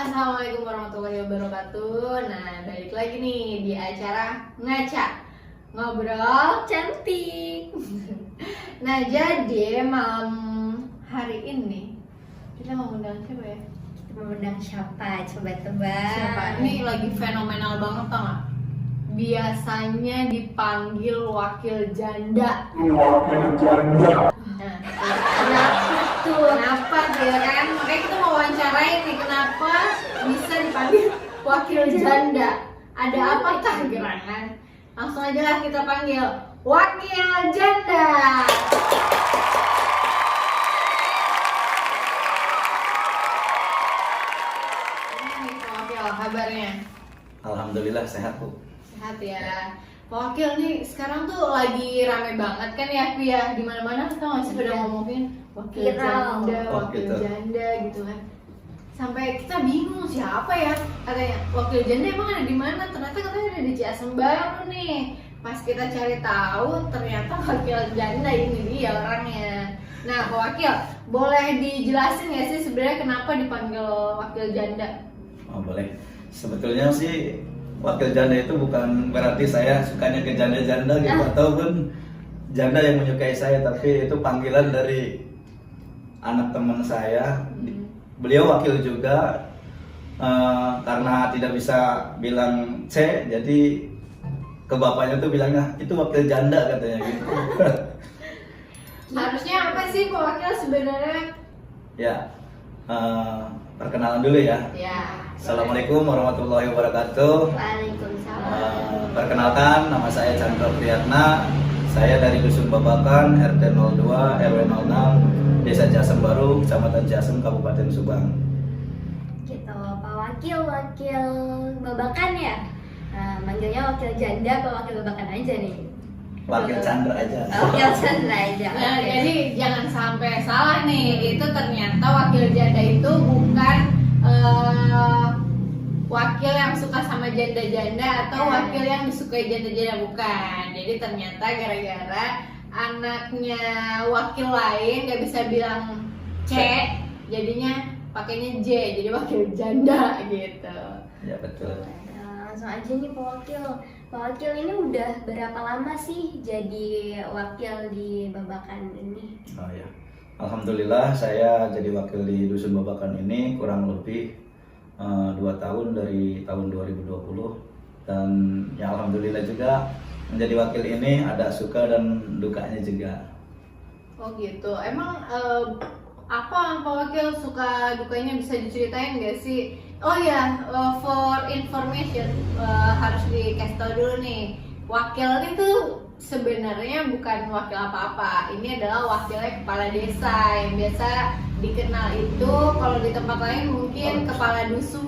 Assalamualaikum warahmatullahi wabarakatuh. Nah, balik lagi nih di acara Ngaca Ngobrol Cantik. Nah, jadi malam hari ini kita mau undang siapa ya? Kita mau undang siapa? Coba tebak. Siapa? Ini lagi fenomenal banget tau gak? Biasanya dipanggil wakil janda. Nah, Kenapa tuh? kenapa dia kan? Makanya kita mau wawancarain nih kenapa bisa dipanggil wakil janda. Ada apakah gerangan? Langsung aja lah kita panggil wakil janda. Ini nih Pak Wakil, kabarnya Alhamdulillah sehat Bu. sehat ya. Pak Wakil nih sekarang tuh lagi rame banget kan ya Pi ya, di mana-mana kita masih pada ngomongin wakil Viral. janda, Oh, wakil gitu. janda gitu kan. Sampai kita bingung siapa ya, katanya wakil janda emang ada di mana? Ternyata katanya ada di Ciasem Baru nih. Pas kita cari tahu ternyata wakil janda ini dia orangnya. Nah Pak Wakil, boleh dijelasin ya sih sebenarnya kenapa dipanggil wakil janda? Oh, boleh. Sebetulnya sih wakil janda itu bukan berarti saya sukanya ke janda-janda gitu ataupun janda yang menyukai saya, tapi itu panggilan dari anak teman saya. Beliau wakil juga karena tidak bisa bilang C, jadi ke bapaknya tuh bilangnya itu wakil janda katanya gitu. Harusnya apa sih Pak Wakil sebenarnya? Ya, perkenalan dulu ya. Ya. Assalamualaikum warahmatullahi wabarakatuh. Waalaikumsalam. Perkenalkan, nama saya Chandra Priyatna. Saya dari Dusun Babakan, RT 02, RW 06, Desa Ciasem Baru, Kecamatan Ciasem, Kabupaten Subang. Gitu, Pak Wakil Babakan ya? Nah, manggilnya wakil janda apa wakil Babakan aja nih? Wakil Chandra aja. Wakil Chandra aja. Nah, Oke. jadi jangan sampai salah nih. Itu ternyata wakil janda itu bukan wakil yang suka sama janda-janda atau wakil yang disukai janda-janda, bukan. Jadi ternyata gara-gara anaknya wakil lain gak bisa bilang C, jadinya pakainya J, jadi wakil janda gitu. Ya betul. Nah, langsung aja nih Pak Wakil. Pak Wakil ini udah berapa lama sih jadi wakil di Babakan ini? Oh ya. Alhamdulillah saya jadi wakil di Dusun Babakan ini kurang lebih 2 tahun dari tahun 2020, dan ya alhamdulillah juga menjadi wakil ini ada suka dan dukanya juga. Oh gitu. Emang apa Pak Wakil suka dukanya bisa diceritain nggak sih? Oh ya, for information harus dikasih tahu dulu nih. Wakil itu sebenarnya bukan wakil apa-apa. Ini adalah wakilnya kepala desa yang biasa dikenal itu kalau di tempat lain mungkin kepala dusun.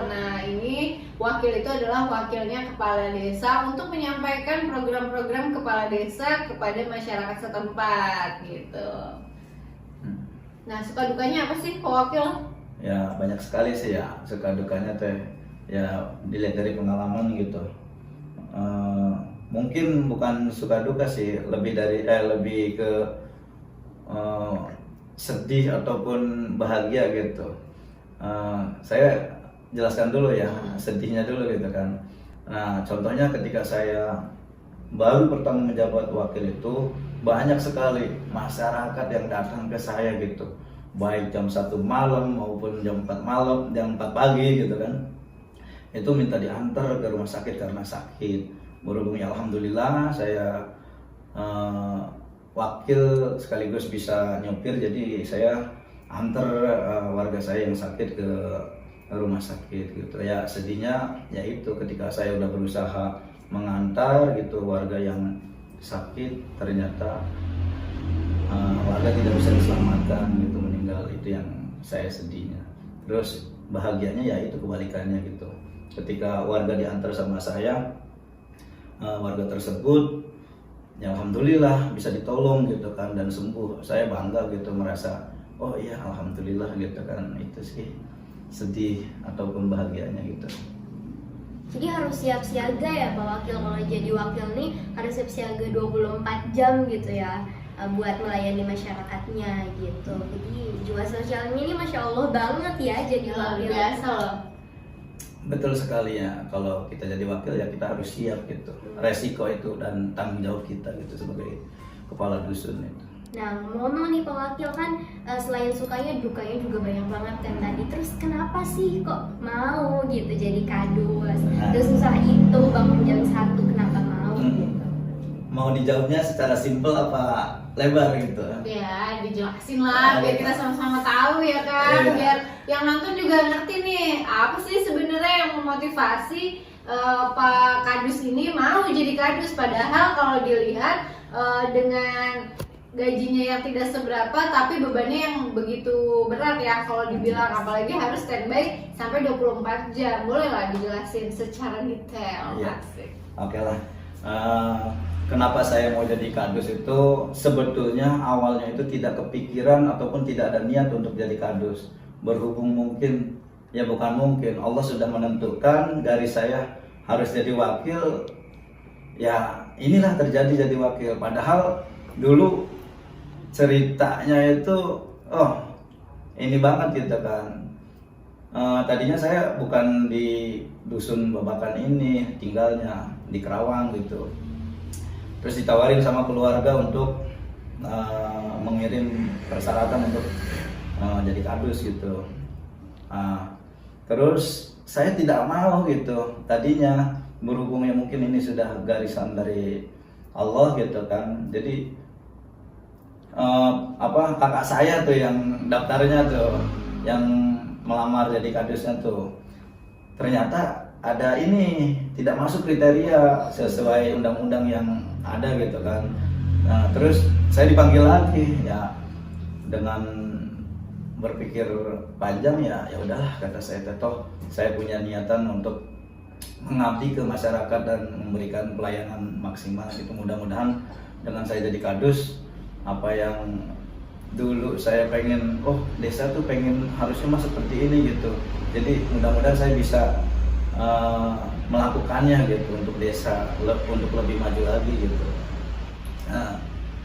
Nah, ini wakil itu adalah wakilnya kepala desa untuk menyampaikan program-program kepala desa kepada masyarakat setempat gitu. Nah, suka dukanya apa sih Pak Wakil? Ya banyak sekali sih ya suka dukanya teh, ya dilihat dari pengalaman gitu. Mungkin bukan suka duka sih, lebih ke sedih ataupun bahagia gitu. Saya jelaskan dulu ya sedihnya dulu gitu kan. Nah contohnya ketika saya baru pertama menjabat wakil itu banyak sekali masyarakat yang datang ke saya gitu, baik jam 1 malam maupun jam 4 malam, jam 4 pagi gitu kan. Itu minta diantar ke rumah sakit karena sakit. Berhubung alhamdulillah saya wakil sekaligus bisa nyopir, jadi saya antar warga saya yang sakit ke rumah sakit gitu. Ya sedihnya yaitu ketika saya udah berusaha mengantar gitu warga yang sakit, ternyata warga tidak bisa diselamatkan gitu, meninggal. Itu yang saya sedihnya. Terus bahagianya ya itu kebalikannya gitu, ketika warga diantar sama saya, warga tersebut ya alhamdulillah bisa ditolong gitu kan dan sembuh. Saya bangga gitu, merasa oh iya alhamdulillah gitu kan. Itu sih sedih ataupun bahagianya gitu. Jadi harus siap siaga ya Pak Wakil, kalau jadi wakil nih harus siap siaga 24 jam gitu ya. buat melayani masyarakatnya gitu. Jadi jiwa sosialnya ini masya Allah banget ya jadi Luar wakil. biasa loh. Betul sekali ya, kalau kita jadi wakil ya kita harus siap gitu, resiko itu dan tanggung jawab kita gitu sebagai kepala dusun itu. Nah, ngomong nih Pak Wakil kan selain sukanya dukanya juga banyak banget kan tadi. Terus kenapa sih kok mau gitu jadi kadus? Terus susah itu bangun jam 1 kenapa mau gitu? Mau dijawabnya secara simpel apa lebar gitu? Ya, dijelasin lah biar kita sama-sama tahu ya kan, Iya. biar yang nonton juga ngerti nih apa sih sebenarnya yang memotivasi Pak Kadus ini mau jadi kadus, padahal kalau dilihat dengan gajinya yang tidak seberapa tapi bebannya yang begitu berat ya kalau dibilang, apalagi harus standby sampai 24 jam. Boleh lah dijelasin secara detail. Iya. Asik. Oke lah. Kenapa saya mau jadi kadus itu sebetulnya awalnya itu tidak kepikiran ataupun tidak ada niat untuk jadi kadus. Berhubung mungkin, ya bukan mungkin, Allah sudah menentukan garis saya harus jadi wakil. Ya inilah terjadi jadi wakil. Padahal dulu ceritanya itu, ini banget gitu kan. Tadinya saya bukan di dusun Babakan ini, tinggalnya di Kerawang gitu. Terus ditawarin sama keluarga untuk mengirim persyaratan untuk jadi kadus gitu. Terus saya tidak mau gitu. Tadinya berhubungnya mungkin ini sudah garisan dari Allah gitu kan. Jadi kakak saya tuh yang daftarnya tuh, yang melamar jadi kadusnya tuh, ternyata ada ini tidak masuk kriteria sesuai undang-undang yang ada gitu kan. Nah, terus saya dipanggil lagi ya, dengan berpikir panjang ya udahlah kata saya, toh saya punya niatan untuk mengabdi ke masyarakat dan memberikan pelayanan maksimal itu. Mudah-mudahan dengan saya jadi kadus, apa yang dulu saya pengen, desa tuh pengen harusnya mah seperti ini gitu. Jadi mudah-mudahan saya bisa melakukannya gitu untuk desa, untuk lebih maju lagi gitu. Nah,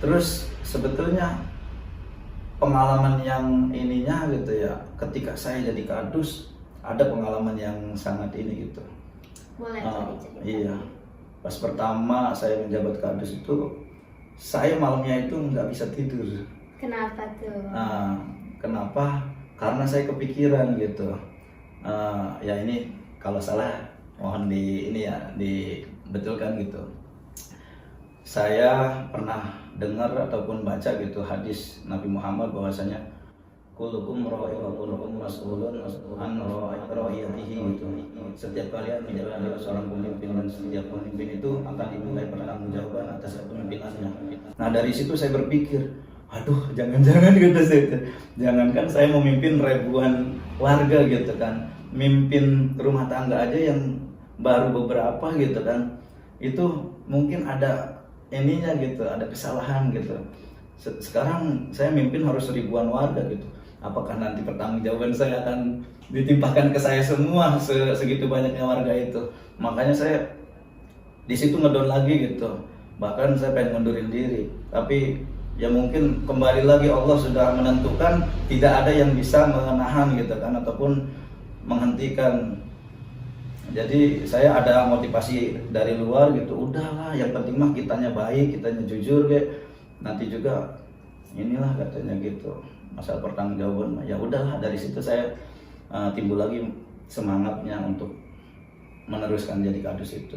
terus sebetulnya pengalaman yang ininya gitu ya, ketika saya jadi kadus ada pengalaman yang sangat ini gitu. Boleh cerita. Iya, pas pertama saya menjabat kadus itu, saya malamnya itu nggak bisa tidur. Kenapa tuh? Kenapa? Karena saya kepikiran gitu. Ya ini kalau salah mohon dibetulkan gitu. Saya pernah dengar ataupun baca gitu hadis Nabi Muhammad bahwasanya kullukum ra'in wa kullukum mas'ulun an ra'iyatihi gitu. Setiap kalian menjadi seorang pemimpin dan setiap pemimpin itu akan dimintai pertanggungjawaban atas kepemimpinannya. Nah, dari situ saya berpikir, aduh jangan-jangan gitu saya. Jangankan saya memimpin ribuan warga gitu kan, mimpin rumah tangga aja yang baru beberapa gitu kan, itu mungkin ada ininya gitu, ada kesalahan gitu. Sekarang saya mimpin harus ribuan warga gitu. Apakah nanti pertanggungjawaban saya akan ditimpakan ke saya semua segitu banyaknya warga itu? Makanya saya di situ ngedon lagi gitu. Bahkan saya pengen mundurin diri. Tapi ya mungkin kembali lagi Allah sudah menentukan tidak ada yang bisa menahan gitu kan, ataupun menghentikan. Jadi saya ada motivasi dari luar gitu, udahlah yang penting mah kitanya baik, kitanya jujur nanti juga inilah katanya gitu, masalah pertanggungjawaban. Ya udahlah, dari situ saya timbul lagi semangatnya untuk meneruskan jadi kadus itu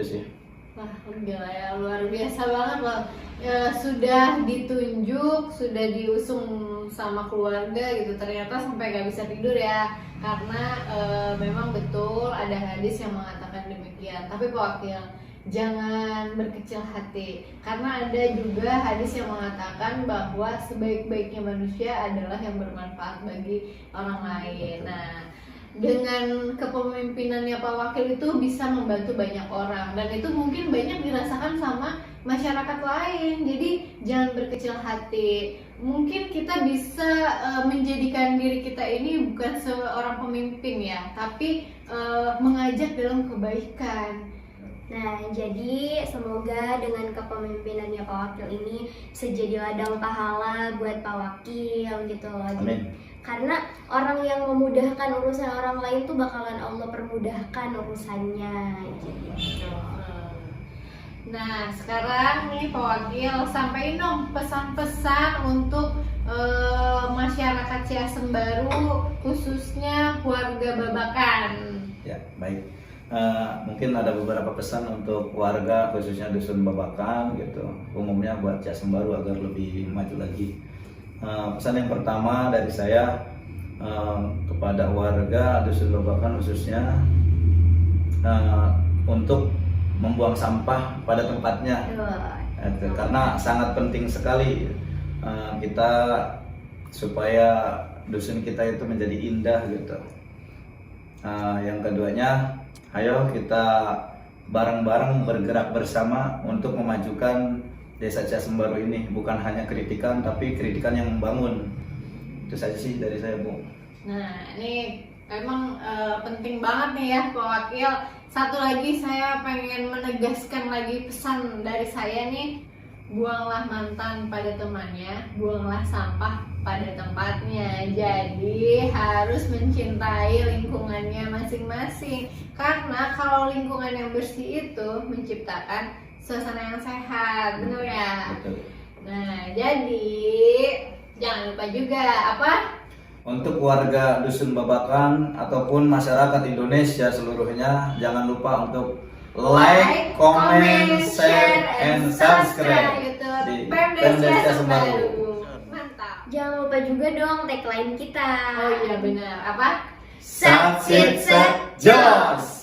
sih. Wah, gila ya, luar biasa banget loh. Ya, sudah ditunjuk, sudah diusung sama keluarga gitu, ternyata sampai gak bisa tidur ya, karena memang betul ada hadis yang mengatakan demikian. Tapi Pak Wakil, jangan berkecil hati, karena ada juga hadis yang mengatakan bahwa sebaik-baiknya manusia adalah yang bermanfaat bagi orang lain. Nah, dengan kepemimpinannya Pak Wakil itu bisa membantu banyak orang, dan itu mungkin banyak dirasakan sama masyarakat lain. Jadi jangan berkecil hati. Mungkin kita bisa menjadikan diri kita ini bukan seorang pemimpin ya, tapi mengajak dalam kebaikan. Nah, jadi semoga dengan kepemimpinannya Pak Wakil ini bisa jadi ladang pahala buat Pak Wakil gitu loh. Amin. Karena orang yang memudahkan urusan orang lain tuh bakalan Allah permudahkan urusannya gitu. Nah, sekarang nih Pak Wakil, sampaiin dong pesan-pesan untuk masyarakat Ciasem Baru, khususnya warga Babakan. Ya, baik. Mungkin ada beberapa pesan untuk warga khususnya dusun Babakan gitu, umumnya buat Ciasem Baru agar lebih maju lagi. Pesan yang pertama dari saya kepada warga dusun Babakan khususnya untuk membuang sampah pada tempatnya. Karena sangat penting sekali kita supaya dusun kita itu menjadi indah gitu. Yang keduanya, ayo kita bareng-bareng bergerak bersama untuk memajukan Desa Ciasem Baru ini. Bukan hanya kritikan, tapi kritikan yang membangun. Itu saja sih dari saya, Bu. Nah, ini emang penting banget nih ya Pak Wakil. Satu lagi saya pengen menegaskan lagi pesan dari saya nih. Buanglah mantan pada temannya, buanglah sampah pada tempatnya. Jadi harus mencintai lingkungannya masing-masing. Karena kalau lingkungan yang bersih itu menciptakan suasana yang sehat, benar ya? Betul. Nah, jadi jangan lupa juga apa? Untuk warga dusun Babakan ataupun masyarakat Indonesia seluruhnya, jangan lupa untuk like, comment, share, and subscribe di Pemda Ciasem Ciasem Baru. Baru. Mantap. Jangan lupa juga dong tagline kita. Oh iya benar. Apa? Saksit Jos.